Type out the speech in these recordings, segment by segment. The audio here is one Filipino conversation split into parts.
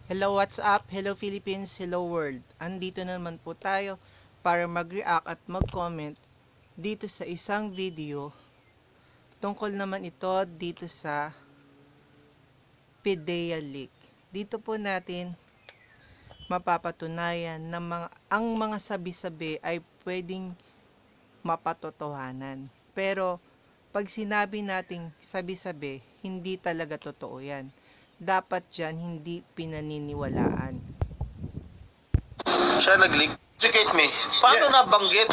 Hello, what's up? Hello Philippines, hello world. Andito na naman po tayo para mag-react at mag-comment dito sa isang video. Tungkol naman ito dito sa PDEA leak. Dito po natin mapapatunayan na ang mga sabi-sabi ay pwedeng mapatotohanan. Pero pag sinabi nating sabi-sabi, hindi talaga totoo yan. Dapat dyan hindi pinaniniwalaan. Siya nag-leak. Educate me. Paano nabanggit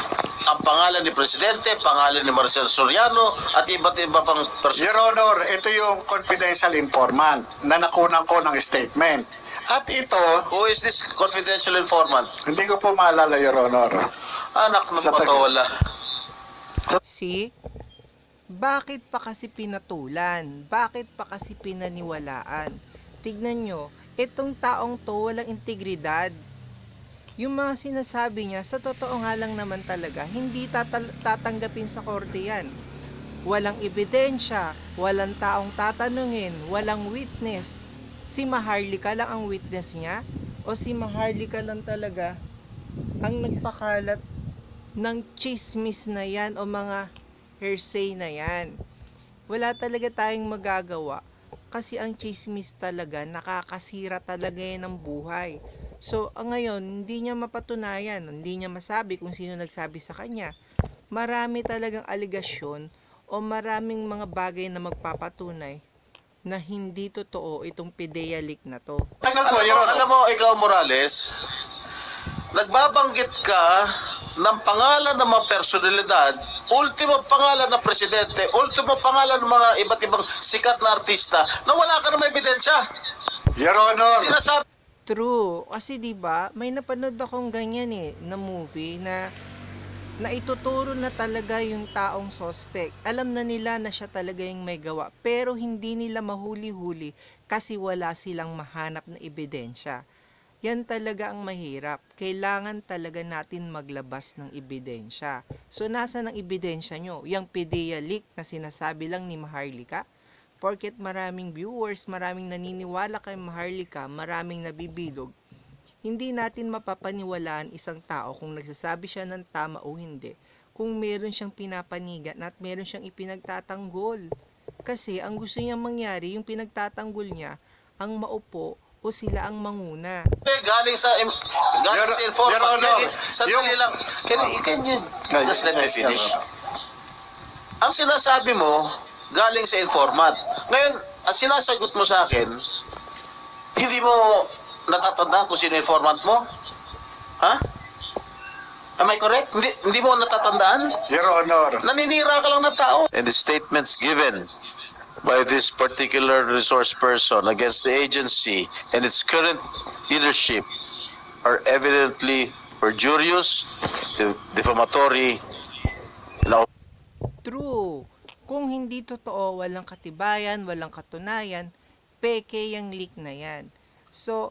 ang pangalan ni Presidente, pangalan ni Marcel Soriano, at iba't iba pang person? Your Honor, ito yung confidential informant na nakunan ko ng statement. At ito, Who is this confidential informant? hindi ko po maalala, Your Honor. Anak ng Sa patawala. See? Bakit pa kasi pinatulan? Bakit pa kasi pinaniwalaan? Tignan nyo, itong taong to walang integridad. Yung mga sinasabi niya, sa totoo nga lang naman talaga, hindi tatanggapin sa korte yan. Walang ebidensya, walang taong tatanungin, walang witness. Si Maharlika lang ang witness niya? O si Maharlika lang talaga ang nagpakalat ng chismis na yan o mga hearsay na yan? Wala talaga tayong magagawa kasi ang chismis talaga nakakasira talaga yan ng buhay. So ngayon hindi niya mapatunayan, hindi niya masabi kung sino nagsabi sa kanya. Marami talagang aligasyon o maraming mga bagay na magpapatunay na hindi totoo itong PDEA leak na to. Tagal po, Your Honor. Alam mo, ikaw Morales, nagbabanggit ka ng pangalan ng mga personalidad, ultimo pangalan ng presidente, ultimo pangalan ng mga iba't ibang sikat na artista na wala ka na may ebidensya. Your Honor, Sinasabi True, kasi 'di ba, may napanood akong ganyan na movie na ituturo na talaga yung taong suspect. Alam na nila na siya talaga yung may gawa, pero hindi nila mahuli-huli kasi wala silang mahanap na ebidensya. Yan talaga ang mahirap. Kailangan talaga natin maglabas ng ebidensya. So nasa ng ebidensya nyo? Yung PDEA leak na sinasabi lang ni Maharlika? Porket maraming viewers, maraming naniniwala kay Maharlika, maraming nabibilog, hindi natin mapapaniwalaan isang tao kung nagsasabi siya ng tama o hindi, kung meron siyang pinapanigan at meron siyang ipinagtatanggol. Kasi ang gusto niyang mangyari, yung pinagtatanggol niya, ang maupo o sila ang manguna. galing sa informant. Your Honor, Sandali lang. Can you just let me finish? Ang sinasabi mo, galing sa informant. Ngayon, ang sinasagot mo sa akin, hindi mo natatandaan kung sino informant mo? Ha? Am I correct? Hindi mo natatandaan? Your Honor. Naninira ka lang ng tao. And the statements given by this particular resource person against the agency and its current leadership are evidently perjurious, defamatory, and True. Kung hindi totoo, walang katibayan, walang katunayan, peke yung leak na yan. So,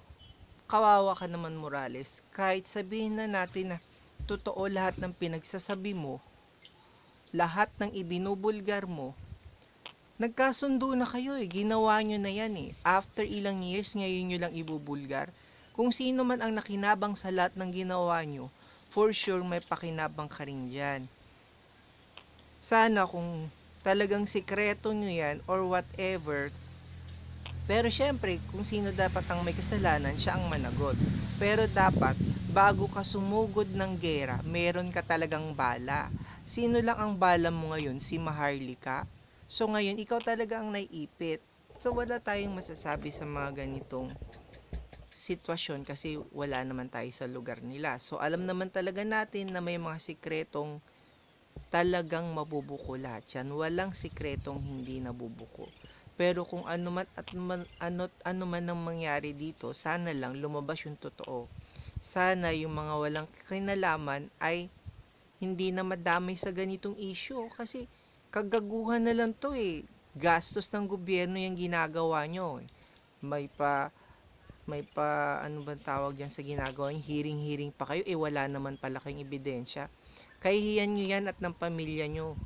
kawawa ka naman Morales. Kahit sabihin na natin na totoo lahat ng pinagsasabi mo, lahat ng ibinubulgar mo, nagkasundo na kayo ginawa nyo na yan After ilang years, ngayon nyo lang ibubulgar. Kung sino man ang nakinabang sa lahat ng ginawa nyo, for sure may pakinabang ka rin dyan. Sana kung talagang sikreto nyo yan or whatever, pero syempre kung sino dapat ang may kasalanan, siya ang managot. Pero dapat bago ka sumugod ng gera, meron ka talagang bala. Sino lang ang bala mo ngayon? Si Maharlika? So ngayon ikaw talaga ang naiipit. So wala tayong masasabi sa mga ganitong sitwasyon kasi wala naman tayo sa lugar nila. So alam naman talaga natin na may mga sikretong talagang mabubuko lahat yan. Walang sikretong hindi nabubuko. Pero kung ano man ang mangyari dito, sana lang lumabas yung totoo. Sana yung mga walang kinalaman ay hindi na madamay sa ganitong issue kasi kagaguhan na lang to Gastos ng gobyerno yung ginagawa nyo May pa ano bang tawag yan sa ginagawa nyo? Hearing pa kayo wala naman pala kayong ebidensya. Kahihiyan nyo yan at ng pamilya nyo.